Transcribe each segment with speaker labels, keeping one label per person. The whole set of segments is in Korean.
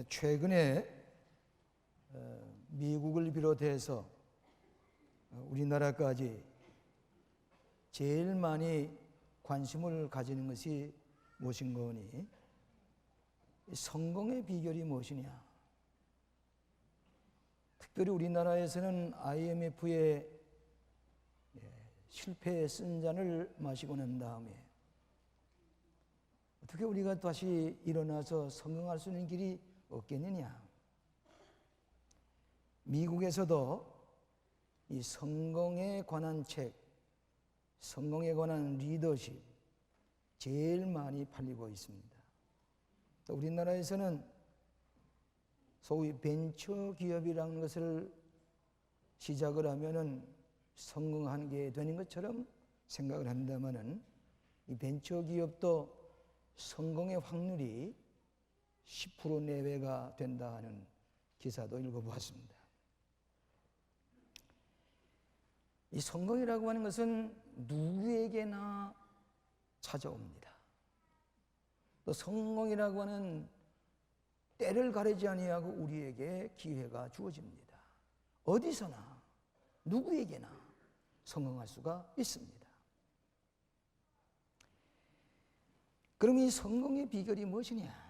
Speaker 1: 최근에 미국을 비롯해서 우리나라까지 제일 많이 관심을 가지는 것이 무엇인 거니? 성공의 비결이 무엇이냐? 특별히 우리나라에서는 IMF의 실패의 쓴 잔을 마시고 난 다음에 어떻게 우리가 다시 일어나서 성공할 수 있는 길이 없겠느냐? 미국에서도 이 성공에 관한 책, 성공에 관한 리더십 제일 많이 팔리고 있습니다. 또 우리나라에서는 소위 벤처 기업이라는 것을 시작을 하면은 성공하게 되는 것처럼 생각을 합니다만은 이 벤처 기업도 성공의 확률이 10% 내외가 된다 하는 기사도 읽어보았습니다. 이 성공이라고 하는 것은 누구에게나 찾아옵니다. 또 성공이라고 하는 때를 가리지 아니하고 우리에게 기회가 주어집니다. 어디서나 누구에게나 성공할 수가 있습니다. 그럼 이 성공의 비결이 무엇이냐?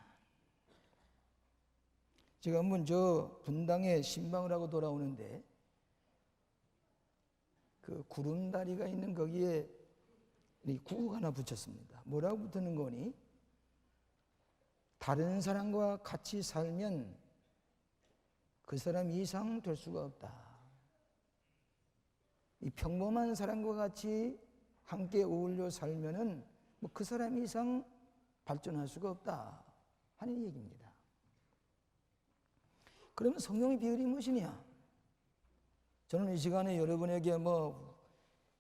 Speaker 1: 제가 한번 저 분당에 신방을 하고 돌아오는데 그 구름다리가 있는 거기에 구호가 하나 붙였습니다. 뭐라고 붙는 거니? 다른 사람과 같이 살면 그 사람 이상 될 수가 없다. 이 평범한 사람과 같이 함께 어울려 살면은 뭐 그 사람 이상 발전할 수가 없다 하는 얘기입니다. 그러면 성공의 비결이 무엇이냐? 저는 이 시간에 여러분에게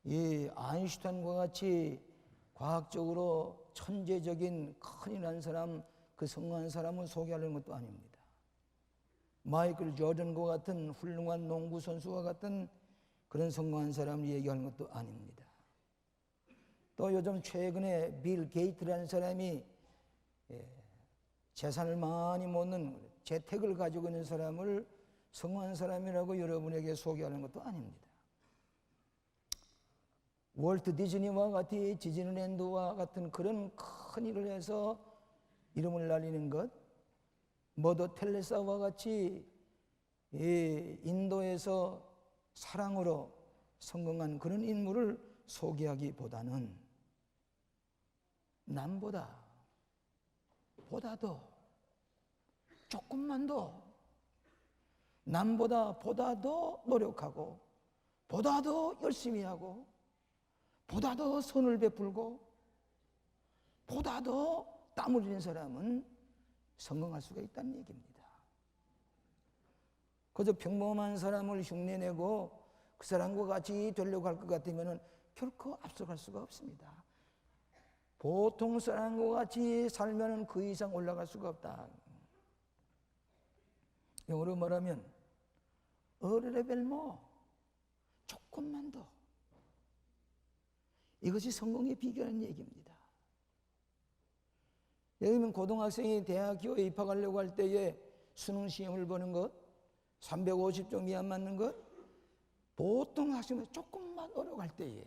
Speaker 1: 이 아인슈타인과 같이 과학적으로 천재적인 큰일난 사람, 그 성공한 사람을 소개하려는 것도 아닙니다. 마이클 조던과 같은 훌륭한 농구 선수와 같은 그런 성공한 사람을 얘기하는 것도 아닙니다. 또 요즘 최근에 빌 게이트라는 사람이 재산을 많이 모는 재택을 가지고 있는 사람을 성공한 사람이라고 여러분에게 소개하는 것도 아닙니다. 월트 디즈니와 같이 디즈니랜드와 같은 그런 큰 일을 해서 이름을 날리는 것, 머더 테레사와 같이 인도에서 사랑으로 성공한 그런 인물을 소개하기보다는 남보다 더 조금만 더 남보다 보다 더 노력하고 보다 더 열심히 하고 보다 더 선을 베풀고 보다 더 땀 흘리는 사람은 성공할 수가 있다는 얘기입니다. 그저 평범한 사람을 흉내내고 그 사람과 같이 되려고 할 것 같으면 결코 앞서갈 수가 없습니다. 보통 사람과 같이 살면 그 이상 올라갈 수가 없다. 영어로 말하면 a little more, 조금만 더. 이것이 성공의 비결이라는 얘기입니다. 예를 들면 고등학생이 대학교에 입학하려고 할 때에 수능 시험을 보는 것, 350점 미만 맞는 것, 보통 학생은 조금만 노력할 때에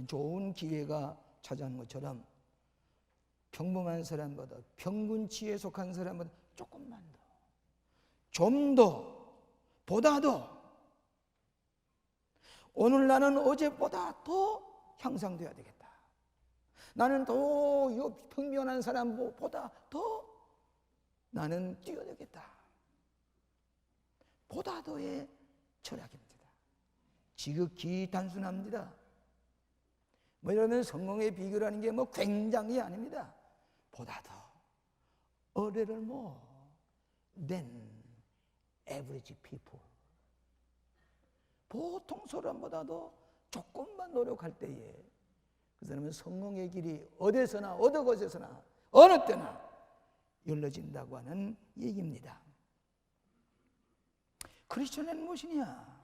Speaker 1: 좋은 기회가 찾아오는 것처럼 평범한 사람보다 평균치에 속한 사람보다 조금만 더, 좀 더, 보다 더, 오늘 나는 어제보다 더 향상돼야 되겠다. 나는 더 평면한 사람보다 더 나는 뛰어내겠다. 보다 더의 철학입니다. 지극히 단순합니다. 이러면 성공의 비결이라는 게 굉장히 아닙니다. 보다 더, a little more than average people. 보통 사람보다도 조금만 노력할 때에 그 사람은 성공의 길이 어디서나 어느 곳에서나 어느 때나 열려진다고 하는 얘기입니다. 크리스천은 무엇이냐?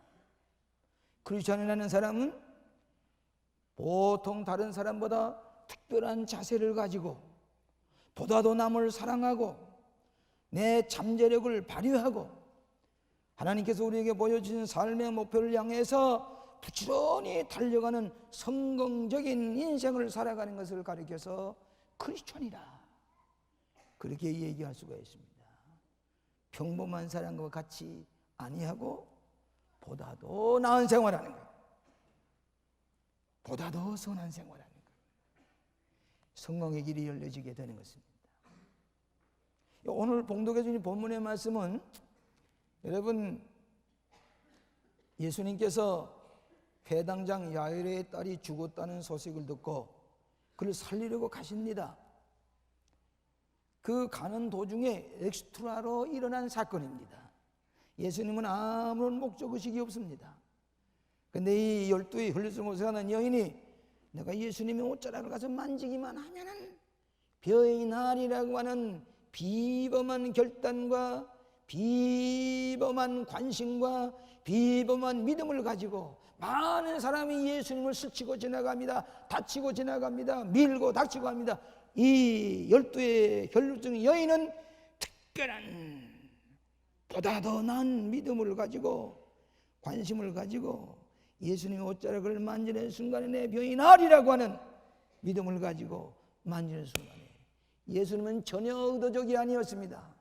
Speaker 1: 크리스천이라는 사람은 보통 다른 사람보다 특별한 자세를 가지고 보다 더 남을 사랑하고 내 잠재력을 발휘하고 하나님께서 우리에게 보여주신 삶의 목표를 향해서 부지런히 달려가는 성공적인 인생을 살아가는 것을 가리켜서 크리스천이라 그렇게 얘기할 수가 있습니다. 평범한 사람과 같이 아니하고 보다도 나은 생활하는 것, 보다도 선한 생활하는 것, 성공의 길이 열려지게 되는 것입니다. 오늘 봉독해 주신 본문의 말씀은 여러분 예수님께서 회당장 야이로의 딸이 죽었다는 소식을 듣고 그를 살리려고 가십니다. 그 가는 도중에 엑스트라로 일어난 사건입니다. 예수님은 아무런 목적의식이 없습니다. 그런데 이 12의 혈루증을 사는 여인이 내가 예수님의 옷자락을 가서 만지기만 하면은 병이 나리라고 하는 비범한 결단과 비범한 관심과 비범한 믿음을 가지고 많은 사람이 예수님을 스치고 지나갑니다. 다치고 지나갑니다. 밀고 닥치고 합니다. 이 12의 혈루증 여인은 특별한 보다 더 나은 믿음을 가지고 관심을 가지고 예수님의 옷자락을 만지는 순간에 내 병이 나으리라고 하는 믿음을 가지고 만지는 순간에 예수님은 전혀 의도적이 아니었습니다.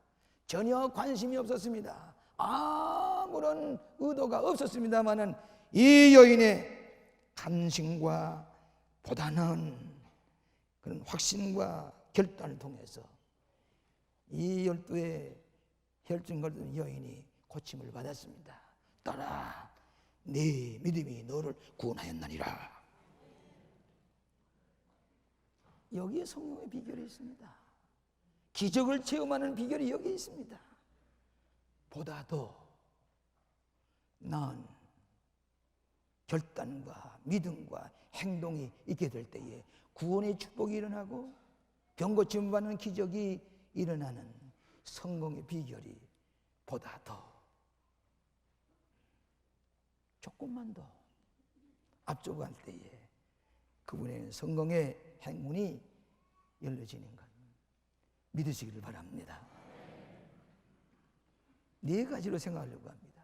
Speaker 1: 전혀 관심이 없었습니다. 아무런 의도가 없었습니다마는 이 여인의 간신과 보다는 그런 확신과 결단을 통해서 이 12의 혈증 걸린 여인이 고침을 받았습니다. 딸아, 네 믿음이 너를 구원하였나니라. 여기에 성령의 비결이 있습니다. 기적을 체험하는 비결이 여기 있습니다. 보다도 나은 결단과 믿음과 행동이 있게 될 때에 구원의 축복이 일어나고 병고침 받는 기적이 일어나는 성공의 비결이 보다 더 조금만 더 앞서갈 때에 그분의 성공의 행문이 열려지는 것 믿으시기를 바랍니다. 네 가지로 생각하려고 합니다.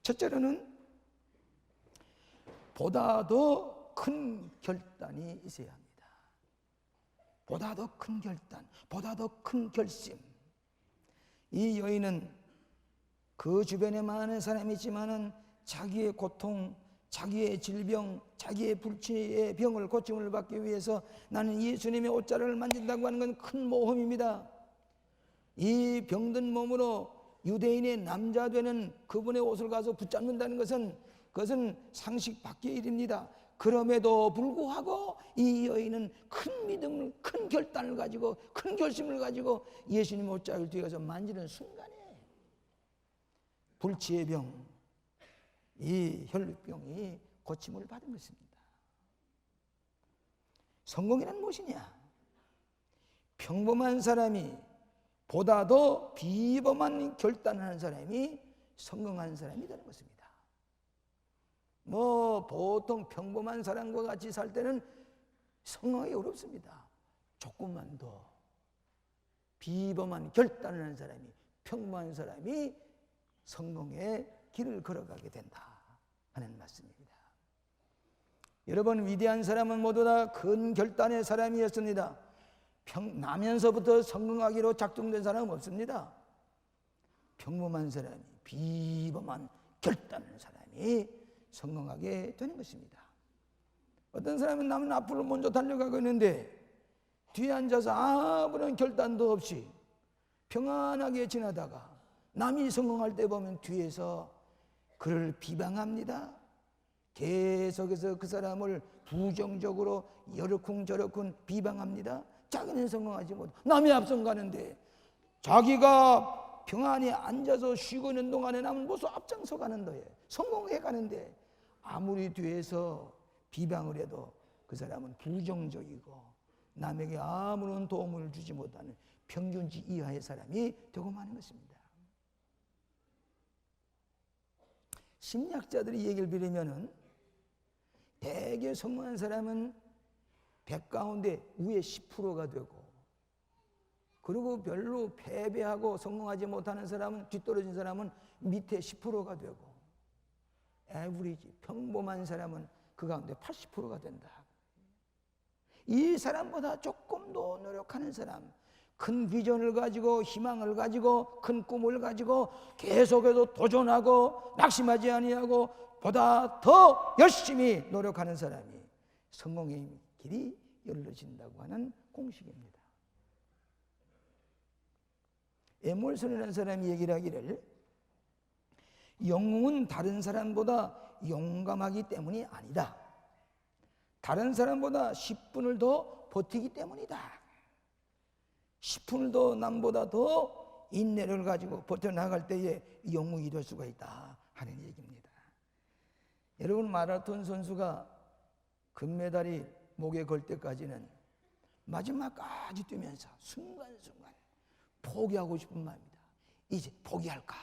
Speaker 1: 첫째로는 보다 더 큰 결단이 있어야 합니다. 보다 더 큰 결단, 보다 더 큰 결심. 이 여인은 그 주변에 많은 사람이 있지만은 자기의 고통, 자기의 질병, 자기의 불치의 병을 고침을 받기 위해서 나는 예수님의 옷자락을 만진다고 하는 건 큰 모험입니다. 이 병든 몸으로 유대인의 남자 되는 그분의 옷을 가서 붙잡는다는 것은 그것은 상식 밖의 일입니다. 그럼에도 불구하고 이 여인은 큰 믿음을, 큰 결단을 가지고 큰 결심을 가지고 예수님 옷자락을 뒤에 가서 만지는 순간에 불치의 병, 이 혈루병이 고침을 받은 것입니다. 성공이란 무엇이냐? 평범한 사람이 보다 더 비범한 결단하는 사람이 성공한 사람이 되는 것입니다. 보통 평범한 사람과 같이 살 때는 성공하기 어렵습니다. 조금만 더 비범한 결단을 하는 사람이, 평범한 사람이 성공의 길을 걸어가게 된다 하는 말씀입니다. 여러분, 위대한 사람은 모두 다 큰 결단의 사람이었습니다. 나면서부터 성공하기로 작정된 사람은 없습니다. 평범한 사람이, 비범한 결단하는 사람이 성공하게 되는 것입니다. 어떤 사람은 남은 앞으로 먼저 달려가고 있는데 뒤에 앉아서 아무런 결단도 없이 평안하게 지나다가 남이 성공할 때 보면 뒤에서 그를 비방합니다. 계속해서 그 사람을 부정적으로 여러쿵저러쿵 비방합니다. 자기는 성공하지 못하고 남이 앞선 가는데 자기가 평안히 앉아서 쉬고 있는 동안에 남은 모두 앞장서 가는 거예요. 성공해 가는데 아무리 뒤에서 비방을 해도 그 사람은 부정적이고 남에게 아무런 도움을 주지 못하는 평균치 이하의 사람이 되고 마는 것입니다. 심리학자들이 얘기를 빌리면은 대개 성공한 사람은 100 가운데 위에 10%가 되고 그리고 별로 패배하고 성공하지 못하는 사람은, 뒤떨어진 사람은 밑에 10%가 되고, 에브리지 평범한 사람은 그 가운데 80%가 된다. 이 사람보다 조금 더 노력하는 사람, 큰 비전을 가지고 희망을 가지고 큰 꿈을 가지고 계속해서 도전하고 낙심하지 아니하고 보다 더 열심히 노력하는 사람이 성공의 길이 열려진다고 하는 공식입니다. 에몰슨이라는 사람이 얘기를 하기를, 영웅은 다른 사람보다 용감하기 때문이 아니다. 다른 사람보다 10분을 더 버티기 때문이다. 10분을 더 남보다 더 인내를 가지고 버텨나갈 때에 영웅이 될 수가 있다 하는 얘기입니다. 여러분, 마라톤 선수가 금메달이 목에 걸 때까지는 마지막까지 뛰면서 순간순간 포기하고 싶은 마음입니다. 이제 포기할까?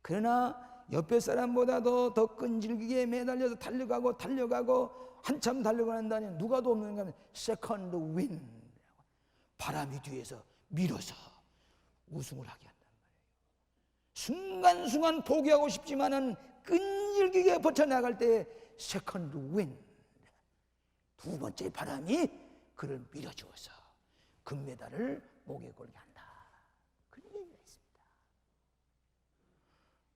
Speaker 1: 그러나 옆에 사람보다도 더 끈질기게 매달려서 달려가고 한참 달려가는 다니 누가 도 없는 가면 세컨드 윈, 바람이 뒤에서 밀어서 우승을 하게 한단 말이에요. 순간순간 포기하고 싶지만은 끈질기게 버텨나갈 때 세컨드 윈, 두 번째 바람이 그를 밀어주어서 금메달을 목에 걸게 한다. 그런 얘기가 있습니다.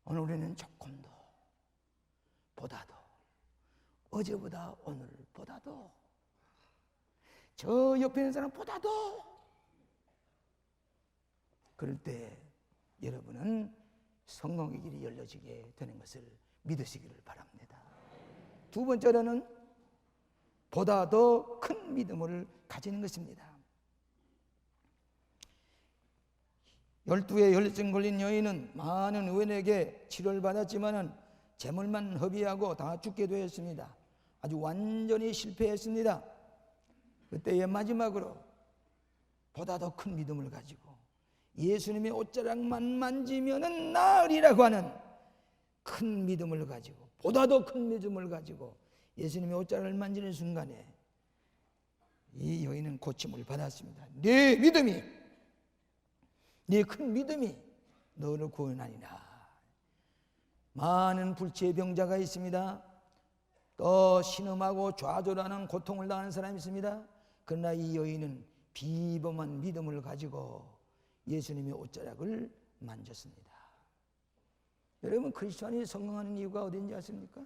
Speaker 1: 오늘 우리는 조금 더, 보다 더, 어제보다 오늘보다 더, 저 옆에 있는 사람보다 더, 그럴 때 여러분은 성공의 길이 열려지게 되는 것을 믿으시기를 바랍니다. 두 번째로는 보다 더 큰 믿음을 가지는 것입니다. 12의 혈증 걸린 여인은 많은 의원에게 치료를 받았지만은 재물만 허비하고 다 죽게 되었습니다. 아주 완전히 실패했습니다. 그때의 마지막으로 보다 더 큰 믿음을 가지고 예수님의 옷자락만 만지면은 나으리라고 하는 큰 믿음을 가지고, 보다 더 큰 믿음을 가지고 예수님의 옷자락을 만지는 순간에 이 여인은 고침을 받았습니다. 네 믿음이, 네 큰 믿음이 너를 구원하리라. 많은 불치의 병자가 있습니다. 또 신음하고 좌절하는 고통을 당하는 사람이 있습니다. 그러나 이 여인은 비범한 믿음을 가지고 예수님의 옷자락을 만졌습니다. 여러분, 크리스천이 성공하는 이유가 어딘지 아십니까?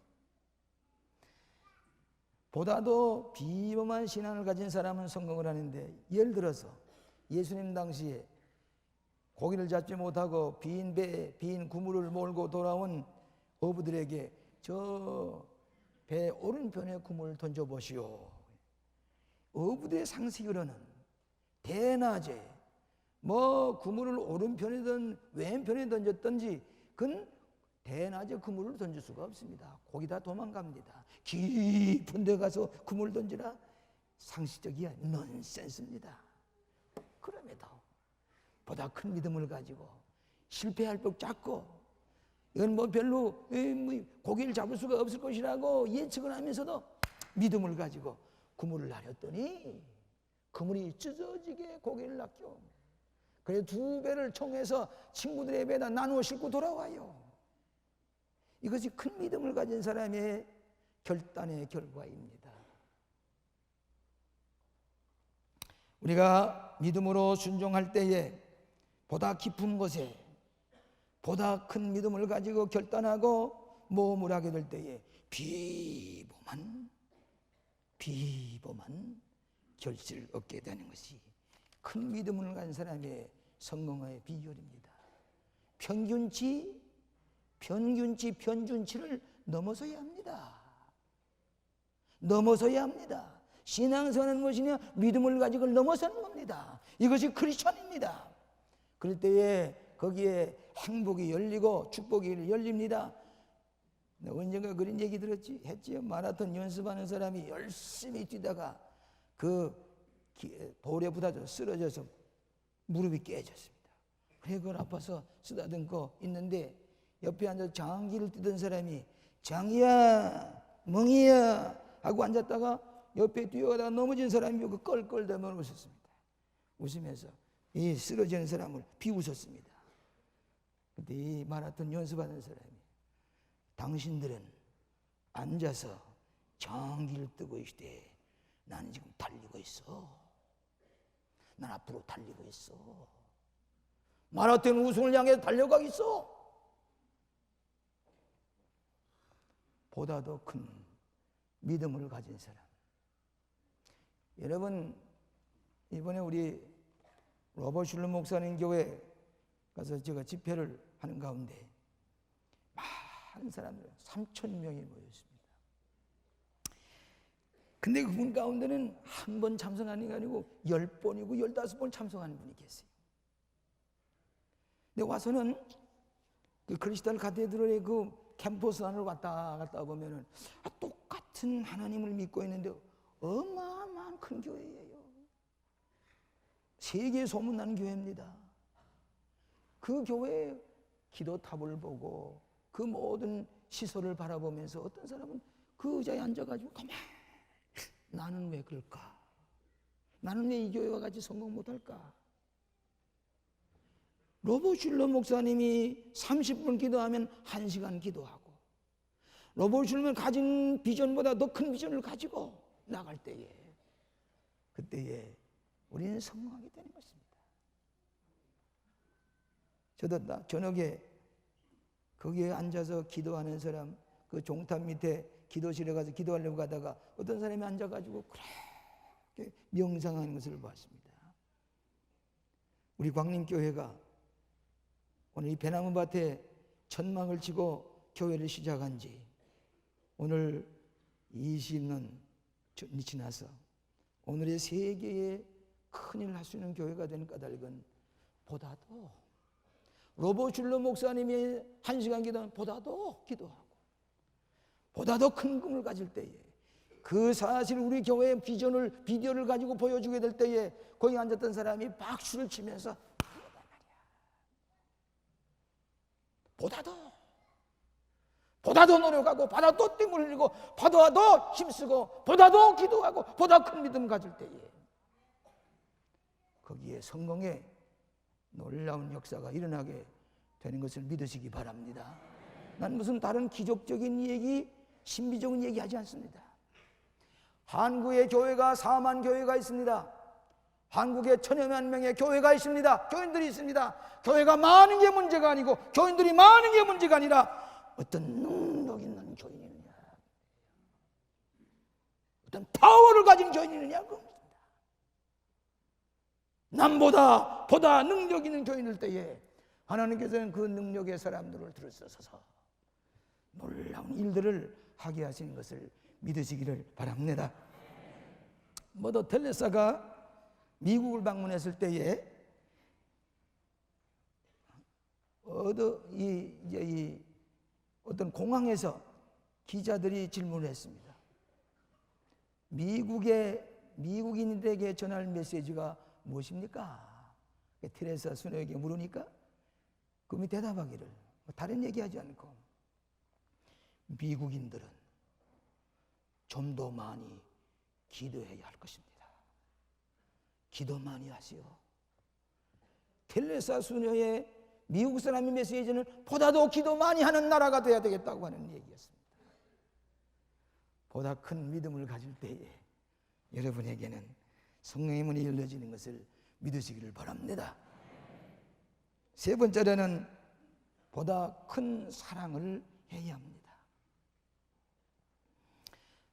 Speaker 1: 보다도 비범한 신앙을 가진 사람은 성공을 하는데, 예를 들어서 예수님 당시에 고기를 잡지 못하고 빈 배에 빈 그물을 몰고 돌아온 어부들에게 저 배 오른편에 그물을 던져보시오. 어부들의 상식으로는 대낮에 뭐 그물을 오른편이든 왼편에 던졌든지 그건 대낮에 그물을 던질 수가 없습니다. 고기 다 도망갑니다. 깊은 데 가서 그물을 던지라? 상식적이야 넌센스입니다. 그럼에도 보다 큰 믿음을 가지고 실패할 법 작고, 이건 뭐 별로 고기를 잡을 수가 없을 것이라고 예측을 하면서도 믿음을 가지고 그물을 날렸더니 그물이 찢어지게 고기를 낚여. 그래서 두 배를 총해서 친구들의 배에다 나누어 싣고 돌아와요. 이것이 큰 믿음을 가진 사람의 결단의 결과입니다. 우리가 믿음으로 순종할 때에 보다 깊은 곳에 보다 큰 믿음을 가지고 결단하고 모험을 하게 될 때에 비범한 결실을 얻게 되는 것이 큰 믿음을 가진 사람의 성공의 비결입니다. 편준치를 넘어서야 합니다. 넘어서야 합니다. 신앙생활은 무엇이냐? 믿음을 가지고 넘어서는 겁니다. 이것이 크리스천입니다. 그럴 때에 거기에 행복이 열리고 축복이 열립니다. 언젠가 그런 얘기 했지요. 마라톤 연습하는 사람이 열심히 뛰다가 그 돌에 부딪혀 쓰러져서 무릎이 깨졌습니다. 그래 그걸 아파서 쓰다듬고 있는데 옆에 앉아서 장기를 뛰던 사람이 장이야 멍이야 하고 앉았다가 옆에 뛰어가다가 넘어진 사람이 그 껄껄대며 웃었습니다. 웃으면서 이 쓰러지는 사람을 비웃었습니다. 그때 이 마라톤 연습하는 사람이, 당신들은 앉아서 전기를 뜨고 있대. 나는 지금 달리고 있어. 난 앞으로 달리고 있어. 마라톤 우승을 향해 달려가고 있어. 보다 더 큰 믿음을 가진 사람. 여러분, 이번에 우리 로버트 슐러 목사님 교회 가서 제가 집회를 하는 가운데 많은 사람들, 3,000명이 모였습니다. 근데 그분 가운데는 한 번 참석하는 게 아니고 10번이고 15번 참석하는 분이 계세요. 근데 와서는 그 크리스탈 카테드럴의 그 캠퍼스 안을 왔다 갔다 보면은 똑같은 하나님을 믿고 있는데 어마어마한 큰 교회예요. 세계 소문난 교회입니다. 그 교회의 기도탑을 보고 그 모든 시설을 바라보면서 어떤 사람은 그 의자에 앉아가지고 가만히, 나는 왜 그럴까? 나는 왜 이 교회와 같이 성공 못할까? 로버트 슐러 목사님이 30분 기도하면 1시간 기도하고, 로버트 슐러는 가진 비전보다 더 큰 비전을 가지고 나갈 때에, 그때에 우리는 성공하게 되는 것입니다. 저도 저녁에 거기에 앉아서 기도하는 사람, 그 종탑 밑에 기도실에 가서 기도하려고 가다가 어떤 사람이 앉아가지고 그렇게 명상하는 것을 봤습니다. 우리 광림교회가 오늘 이 배나무 밭에 천막을 치고 교회를 시작한 지 오늘 20년 지나서 오늘의 세계에 큰일 할 수 있는 교회가 된 까닭은 보다도 로버트 슐러 목사님이 1시간 기도하면 보다도 기도하고 보다 더 큰 꿈을 가질 때에, 그 사실 우리 교회의 비디오를 가지고 보여주게 될 때에 거기 앉았던 사람이 박수를 치면서 보다 더 노력하고 보다 더 땀을 흘리고 보다 더 힘쓰고 보다 더 기도하고 보다 큰 믿음 가질 때에 거기에 성공의 놀라운 역사가 일어나게 되는 것을 믿으시기 바랍니다. 난 무슨 다른 기적적인 얘기, 신비적인 얘기 하지 않습니다. 한국에 교회가 4만 교회가 있습니다. 한국에 1,000여만 명의 교회가 있습니다. 교인들이 있습니다. 교회가 많은 게 문제가 아니고 교인들이 많은 게 문제가 아니라 어떤 능력 있는 교인이느냐, 어떤 파워를 가진 교인이느냐, 그겁니다. 남보다 보다 능력 있는 교인일 때에 하나님께서는 그 능력의 사람들을 들으셔서 놀라운 일들을 하게 하시는 것을 믿으시기를 바랍니다. 머더 테레사가 미국을 방문했을 때에 어떤 공항에서 기자들이 질문을 했습니다. 미국인들에게 전할 메시지가 무엇입니까? 테레사 수녀에게 물으니까 그분이 대답하기를, 다른 얘기하지 않고, 미국인들은 좀 더 많이 기도해야 할 것입니다. 기도 많이 하시오. 테레사 수녀의 미국 사람의 메시지는 보다 더 기도 많이 하는 나라가 돼야 되겠다고 하는 얘기였습니다. 보다 큰 믿음을 가질 때에 여러분에게는 성령의 문이 열려지는 것을 믿으시기를 바랍니다. 세 번째로는 보다 큰 사랑을 해야 합니다.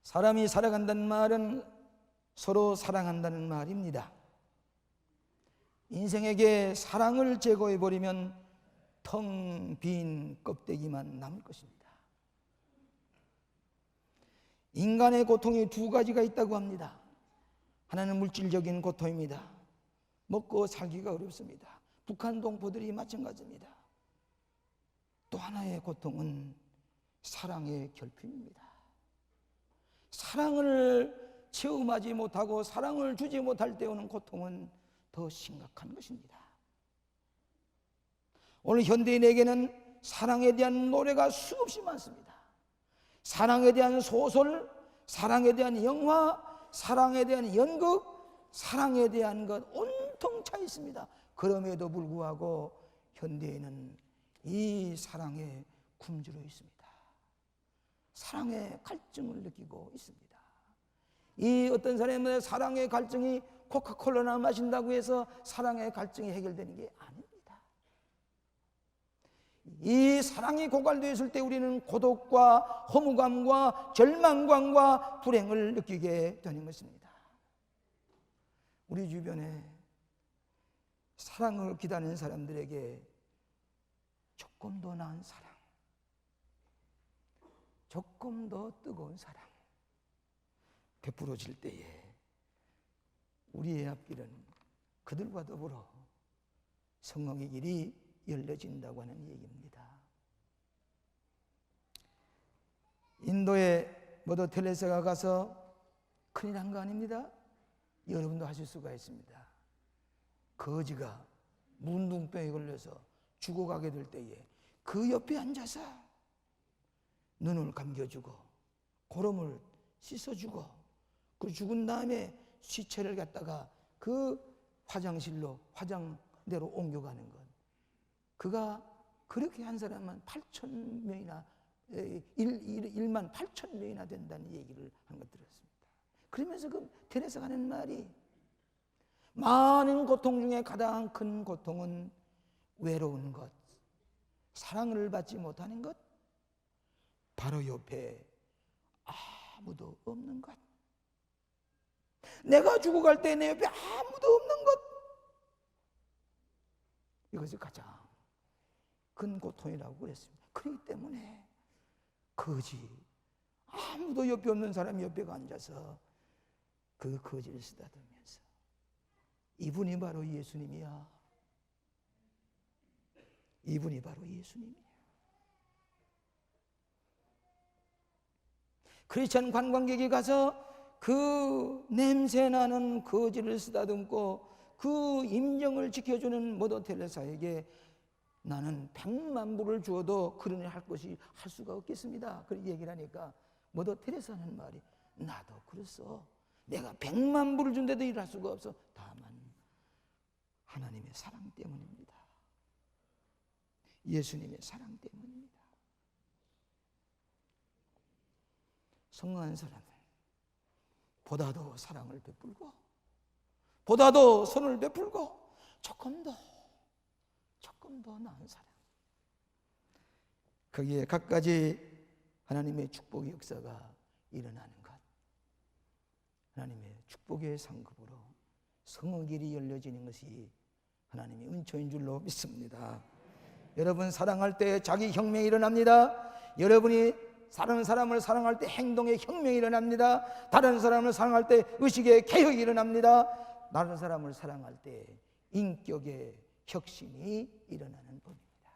Speaker 1: 사람이 살아간다는 말은 서로 사랑한다는 말입니다. 인생에게 사랑을 제거해버리면 텅 빈 껍데기만 남을 것입니다. 인간의 고통이 두 가지가 있다고 합니다. 하나는 물질적인 고통입니다. 먹고 살기가 어렵습니다. 북한 동포들이 마찬가지입니다. 또 하나의 고통은 사랑의 결핍입니다. 사랑을 체험하지 못하고 사랑을 주지 못할 때 오는 고통은 더 심각한 것입니다. 오늘 현대인에게는 사랑에 대한 노래가 수없이 많습니다. 사랑에 대한 소설, 사랑에 대한 영화, 사랑에 대한 연극, 사랑에 대한 것 온통 차 있습니다. 그럼에도 불구하고 현대에는 이 사랑에 굶주려 있습니다. 사랑의 갈증을 느끼고 있습니다. 이 어떤 사람의 사랑의 갈증이 코카콜라나 마신다고 해서 사랑의 갈증이 해결되는 게 아닙니다. 이 사랑이 고갈되어 있을 때 우리는 고독과 허무감과 절망감과 불행을 느끼게 되는 것입니다. 우리 주변에 사랑을 기다리는 사람들에게 조금 더 나은 사랑, 조금 더 뜨거운 사랑 베풀어질 때에 우리의 앞길은 그들과 더불어 성령의 길이 열려진다고 하는 얘기입니다. 인도에 머더 테레사가 가서 큰일 난 거 아닙니다. 여러분도 하실 수가 있습니다. 거지가 문둥병에 걸려서 죽어가게 될 때에 그 옆에 앉아서 눈을 감겨주고 고름을 씻어주고 그 죽은 다음에 시체를 갖다가 그 화장대로 옮겨가는 것. 그가 그렇게 한 사람은 8,000명이나 1만 8,000명이나 된다는 얘기를 한 것 들었습니다. 그러면서 그 테레사가 하는 말이 많은 고통 중에 가장 큰 고통은 외로운 것, 사랑을 받지 못하는 것, 바로 옆에 아무도 없는 것. 내가 죽어갈 때 내 옆에 아무도 없는 것. 이것이 가장 큰 고통이라고 그랬습니다. 그렇기 때문에 거지, 아무도 옆에 없는 사람이 옆에 앉아서 그 거지를 쓰다듬으면서 이분이 바로 예수님이야. 이분이 바로 예수님이야. 크리스천 관광객이 가서 그 냄새나는 거지를 쓰다듬고 그 임정을 지켜주는 머더 테레사에게 나는 100만 불을 주어도 그런 일 할 수가 없겠습니다. 그렇게 얘기를 하니까 머더 테레사는 말이 나도 그랬어. 내가 100만 불을 준데도 일할 수가 없어. 다만 하나님의 사랑 때문입니다. 예수님의 사랑 때문입니다. 성공한 사람은 보다도 사랑을 베풀고 보다도 선을 베풀고 조금 더 나은 사랑, 거기에 갖가지 하나님의 축복의 역사가 일어나는 것, 하나님의 축복의 상급으로 성의 길이 열려지는 것이 하나님의 은총인 줄로 믿습니다. 여러분 사랑할 때 자기 혁명이 일어납니다. 여러분이 다른 사람을 사랑할 때 행동의 혁명이 일어납니다. 다른 사람을 사랑할 때 의식의 개혁이 일어납니다. 다른 사람을 사랑할 때 인격의 혁신이 일어나는 법입니다.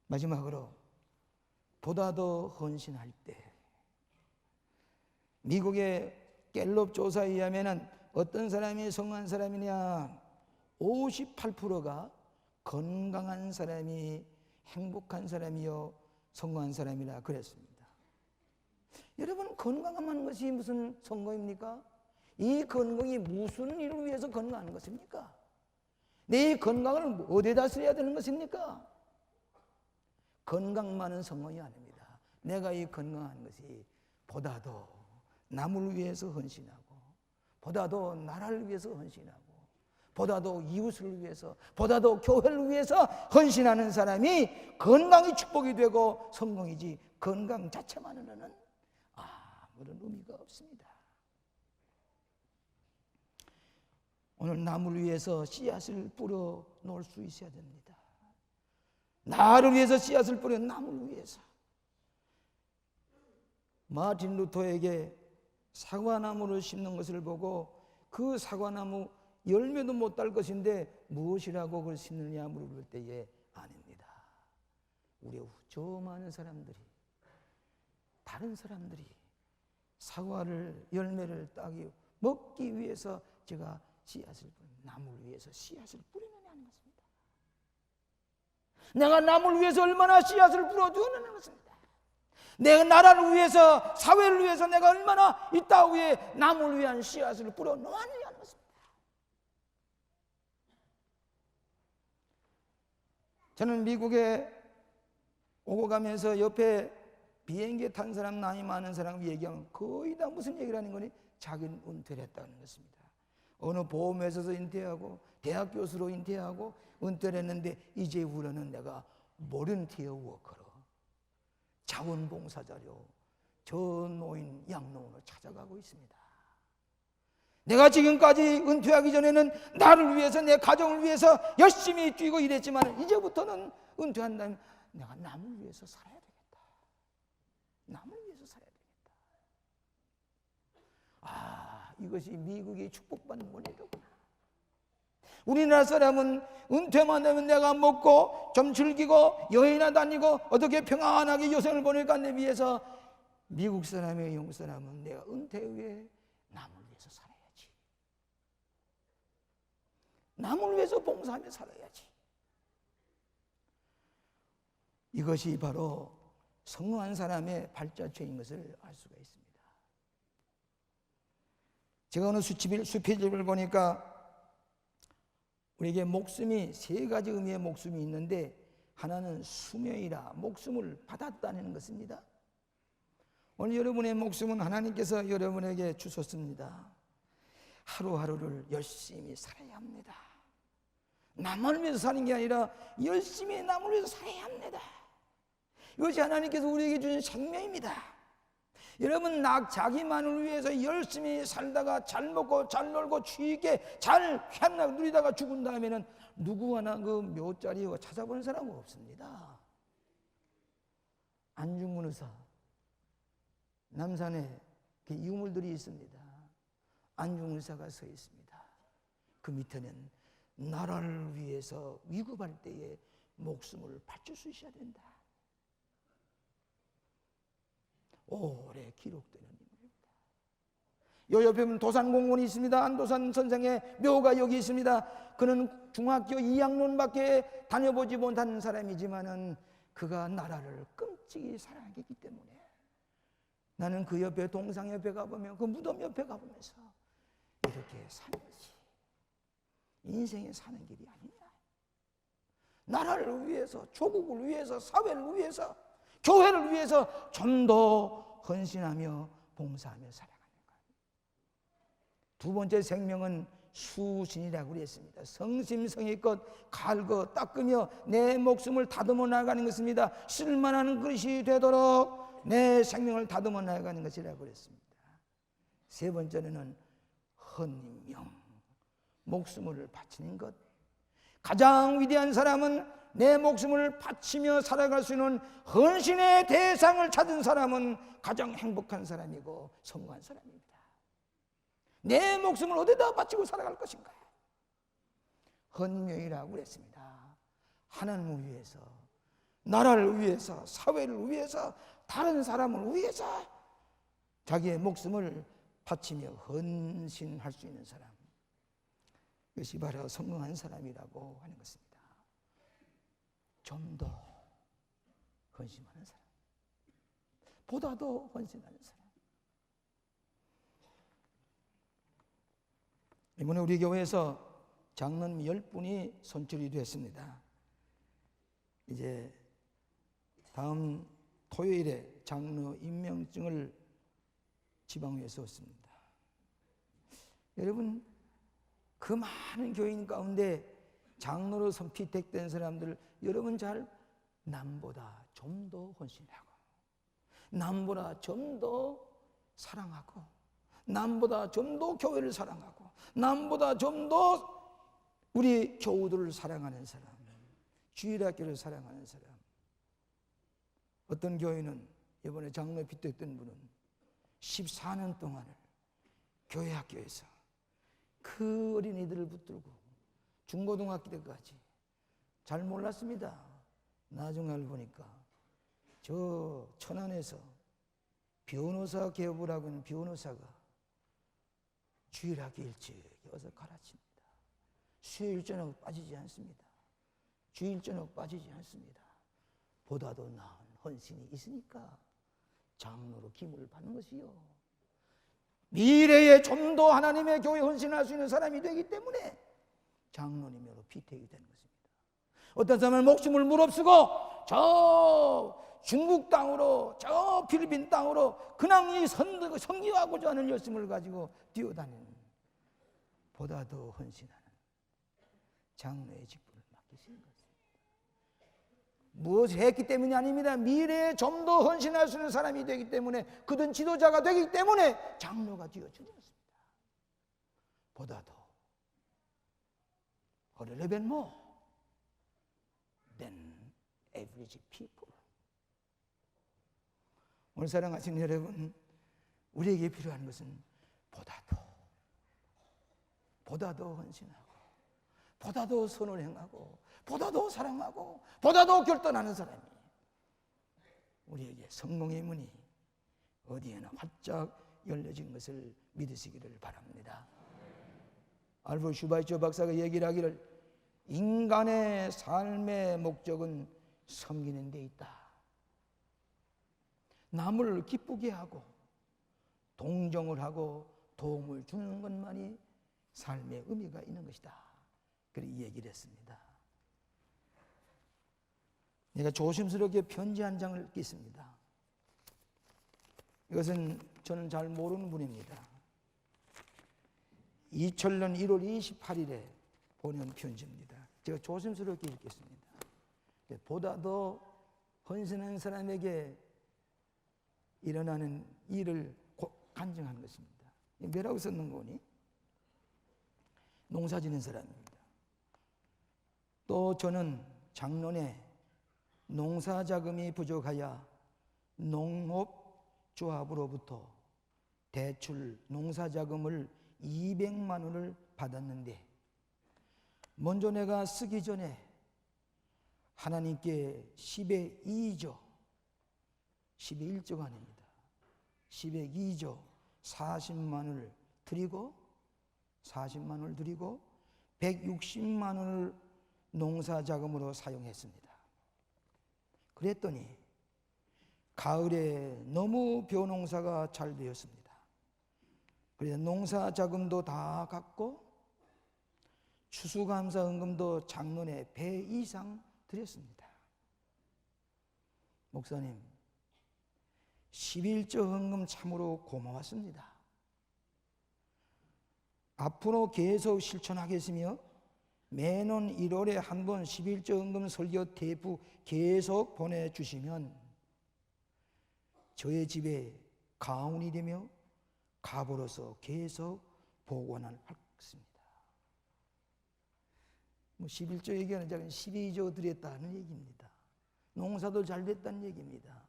Speaker 1: 마지막으로 보다 더 헌신할 때, 미국의 갤럽 조사에 의하면 어떤 사람이 성공한 사람이냐, 58%가 건강한 사람이 행복한 사람이요 성공한 사람이라 그랬습니다. 여러분, 건강한 것이 무슨 성공입니까? 이 건강이 무슨 일을 위해서 건강하는 것입니까? 내 건강을 어디에다 써야 되는 것입니까? 건강만은 성공이 아닙니다. 내가 이 건강한 것이 보다도 남을 위해서 헌신하고, 보다도 나라를 위해서 헌신하고, 보다도 이웃을 위해서, 보다도 교회를 위해서 헌신하는 사람이 건강이 축복이 되고 성공이지, 건강 자체만으로는 아무런 의미가 없습니다. 오늘 남을 위해서 씨앗을 뿌려 놓을 수 있어야 됩니다. 나를 위해서 씨앗을 뿌려 남을 위해서. 마틴 루터에게 사과나무를 심는 것을 보고 그 사과나무 열매도 못 딸 것인데 무엇이라고 그걸 심느냐 물을 때에 아닙니다. 우리 저 많은 사람들이, 다른 사람들이 사과를 열매를 따기 먹기 위해서 제가 씨앗을 남을 위해서 씨앗을 뿌리느냐는 것입니다. 내가 남을 위해서 얼마나 씨앗을 뿌려주느냐는 것입니다. 내가 나라를 위해서, 사회를 위해서 내가 얼마나 이 땅 위에 남을 위한 씨앗을 뿌려 놓았느냐는 것입니다. 저는 미국에 오고 가면서 옆에 비행기에 탄 사람, 나이 많은 사람 얘기하면 거의 다 무슨 얘기를 하는 거니? 자기는 은퇴를 했다는 것입니다. 어느 보험회사에서 은퇴하고 대학 교수로 은퇴하고 은퇴를 했는데 이제후로는 내가 볼런티어 워커로 자원봉사자로 저 노인 양로원을 찾아가고 있습니다. 내가 지금까지 은퇴하기 전에는 나를 위해서, 내 가정을 위해서 열심히 뛰고 일했지만 이제부터는 은퇴한다면 내가 남을 위해서 살아야 되겠다. 남을 위해서 살아야 되겠다. 아, 이것이 미국이 축복받는 원리로구나. 우리나라 사람은 은퇴만 되면 내가 먹고 좀 즐기고 여행이나 다니고 어떻게 평안하게 여생을 보낼까 하기 위해서, 미국 사람의 영국 사람은 내가 은퇴 후에 남을 위해서 살아야지. 남을 위해서 봉사하며 살아야지. 이것이 바로 성공한 사람의 발자취인 것을 알 수가 있습니다. 제가 어느 수필집을 보니까 우리에게 목숨이 세 가지 의미의 목숨이 있는데, 하나는 수명이라 목숨을 받았다는 것입니다. 오늘 여러분의 목숨은 하나님께서 여러분에게 주셨습니다. 하루하루를 열심히 살아야 합니다. 남을 위해서 사는 게 아니라 열심히 남을 위해서 살아야 합니다. 이것이 하나님께서 우리에게 주신 생명입니다. 여러분, 자기만을 위해서 열심히 살다가 잘 먹고 잘 놀고 취있게 잘 향락 누리다가 죽은 다음에는 누구 하나 그 묘자리 찾아보는 사람은 없습니다. 안중근 의사, 남산에 유물들이 있습니다. 안중근 의사가 서 있습니다. 그 밑에는 나라를 위해서 위급할 때에 목숨을 바칠 수 있어야 된다. 오래 기록되는 인물입니다. 요 옆에 보면 도산공원이 있습니다. 안도산 선생의 묘가 여기 있습니다. 그는 중학교 2학년밖에 다녀보지 못한 사람이지만은 그가 나라를 끔찍이 사랑했기 때문에 나는 그 옆에 동상 옆에 가보면, 그 무덤 옆에 가보면서 이렇게 사는 거지. 인생에 사는 길이 아니냐. 나라를 위해서, 조국을 위해서, 사회를 위해서, 교회를 위해서 좀 더 헌신하며 봉사하며 살아가는 것. 두 번째 생명은 수신이라고 그랬습니다. 성심성의껏 갈고 닦으며 내 목숨을 다듬어 나가는 것입니다. 쓸만한 그릇이 되도록 내 생명을 다듬어 나가는 것이라고 그랬습니다. 세 번째는 헌명, 목숨을 바치는 것. 가장 위대한 사람은, 내 목숨을 바치며 살아갈 수 있는 헌신의 대상을 찾은 사람은 가장 행복한 사람이고 성공한 사람입니다. 내 목숨을 어디다 바치고 살아갈 것인가? 헌명이라고 그랬습니다. 하나님을 위해서, 나라를 위해서, 사회를 위해서, 다른 사람을 위해서 자기의 목숨을 바치며 헌신할 수 있는 사람, 이것이 바로 성공한 사람이라고 하는 것입니다. 좀 더 헌신하는 사람, 보다도 헌신하는 사람. 이번에 우리 교회에서 장로님 10분이 선출이 됐습니다. 이제 다음 토요일에 장로 임명증을 지방교회에서 얻습니다. 여러분, 그 많은 교인 가운데 장로로 선픽된 사람들, 여러분 잘 남보다 좀 더 헌신하고, 남보다 좀 더 사랑하고, 남보다 좀 더 교회를 사랑하고, 남보다 좀 더 우리 교우들을 사랑하는 사람, 주일학교를 사랑하는 사람. 어떤 교회는 이번에 장로 픽됐던 분은 14년 동안을 교회 학교에서 그 어린이들을 붙들고 중고등학교 때까지 잘 몰랐습니다. 나중에 알고 보니까 저 천안에서 변호사 개업을 하고 있는 변호사가 주일학교 일찍 와서 가르칩니다. 수요일 저녁 빠지지 않습니다. 주일 저녁 빠지지 않습니다. 보다도 나은 헌신이 있으니까 장로로 기물을 받는 것이요. 미래에 좀 더 하나님의 교회에 헌신할 수 있는 사람이 되기 때문에 장로님으로 피택이 되는 것입니다. 어떤 사람은 목숨을 무릅쓰고 저 중국 땅으로, 저 필리핀 땅으로 그냥 이 선교하고자 하는 열심을 가지고 뛰어다니는, 보다 더 헌신하는 장로의 직분을 맡기신 것입니다. 무엇을 했기 때문이 아닙니다. 미래에 좀 더 헌신할 수 있는 사람이 되기 때문에, 그든 지도자가 되기 때문에 장로가 되어준 것입니다. 보다 더 a little bit more than average people. 오늘 사랑하시는 여러분, 우리에게 필요한 것은 보다 더 헌신하고, 보다 더 선을 행하고, 보다 더 사랑하고, 보다 더 결단하는 사람이, 우리에게 성공의 문이 어디에나 활짝 열려진 것을 믿으시기를 바랍니다. 알프레드 슈바이처 박사가 얘기를 하기를, 인간의 삶의 목적은 섬기는 데 있다. 남을 기쁘게 하고 동정을 하고 도움을 주는 것만이 삶의 의미가 있는 것이다. 그렇게 얘기를 했습니다. 내가 조심스럽게 편지 한 장을 읽겠습니다. 이것은 저는 잘 모르는 분입니다. 2000년 1월 28일에 보낸 편지입니다. 제가 조심스럽게 읽겠습니다. 보다 더 헌신한 사람에게 일어나는 일을 간증한 것입니다. 뭐라고 썼는 거니? 농사 짓는 사람입니다. 또 저는 작년에 농사 자금이 부족하여 농업조합으로부터 대출 농사 자금을 200만 원을 받았는데, 먼저 내가 쓰기 전에 하나님께 10의 2조, 10의 1조가 아닙니다. 10의 2조 40만 원을 드리고 160만 원을 농사 자금으로 사용했습니다. 그랬더니 가을에 너무 벼농사가 잘 되었습니다. 그래서 농사 자금도 다 갚고 추수감사헌금도 작년에 배 이상 드렸습니다. 목사님, 11조 헌금 참으로 고마웠습니다. 앞으로 계속 실천하겠으며 매년 1월에 한 번 11조 헌금 설교 테이프 계속 보내주시면 저의 집에 가훈이 되며 갑으로서 계속 복원을 하겠습니다. 11조 얘기하는 작은 12조 드렸다는 얘기입니다. 농사도 잘 됐다는 얘기입니다.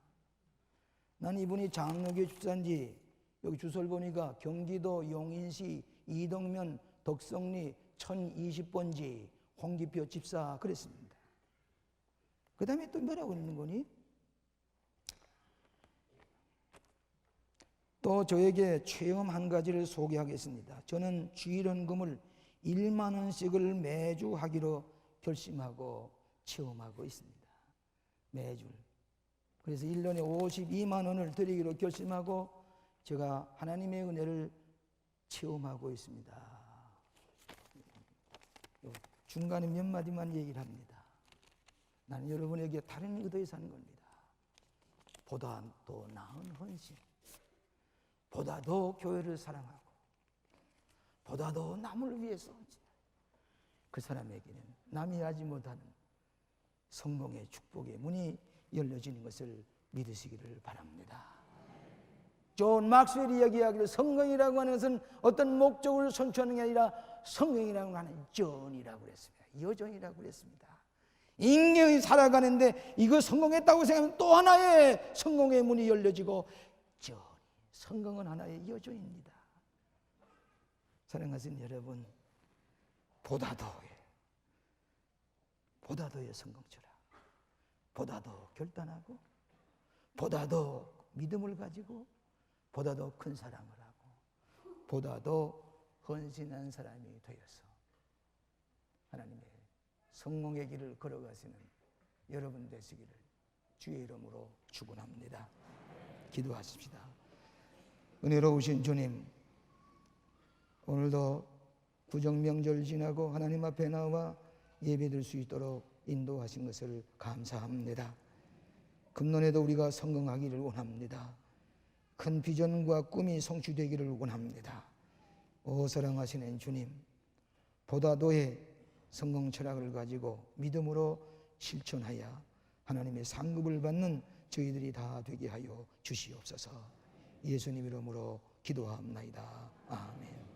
Speaker 1: 난 이분이 장로교 집사인지 여기 주소를 보니까 경기도 용인시 이덕면 덕성리 1020번지 홍기표 집사 그랬습니다. 그 다음에 또 뭐라고 있는 거니? 또 저에게 체험 한 가지를 소개하겠습니다. 저는 주일헌금을 1만 원씩을 매주 하기로 결심하고 체험하고 있습니다. 매주. 그래서 1년에 52만 원을 드리기로 결심하고 제가 하나님의 은혜를 체험하고 있습니다. 중간에 몇 마디만 얘기를 합니다. 나는 여러분에게 다른 의도에서 하는 겁니다. 보다 더 나은 헌신, 보다 더 교회를 사랑하고, 보다 더 남을 위해서 그 사람에게는 남이 하지 못하는 성공의 축복의 문이 열려지는 것을 믿으시기를 바랍니다. 존 막스웰이 이야기하기를 성공이라고 하는 것은 어떤 목적을 선취하는 게 아니라 성공이라고 하는 전이라고 그랬습니다. 여정이라고 그랬습니다. 인경이 살아가는데 이거 성공했다고 생각하면 또 하나의 성공의 문이 열려지고, 성공은 하나의 여정입니다. 사랑하시는 여러분, 보다 더의 성공처럼, 보다 더 결단하고, 보다 더 믿음을 가지고, 보다 더 큰 사랑을 하고, 보다 더 헌신한 사람이 되어서 하나님의 성공의 길을 걸어가시는 여러분 되시기를 주의 이름으로 축원합니다. 기도하십시다. 은혜로우신 주님, 오늘도 부정명절 지나고 하나님 앞에 나와 예배드릴 수 있도록 인도하신 것을 감사합니다. 금년에도 우리가 성공하기를 원합니다. 큰 비전과 꿈이 성취되기를 원합니다. 오 사랑하시는 주님, 보다 더의 성공 철학을 가지고 믿음으로 실천하여 하나님의 상급을 받는 저희들이 다 되게 하여 주시옵소서. 예수님 이름으로 기도하옵나이다. 아멘.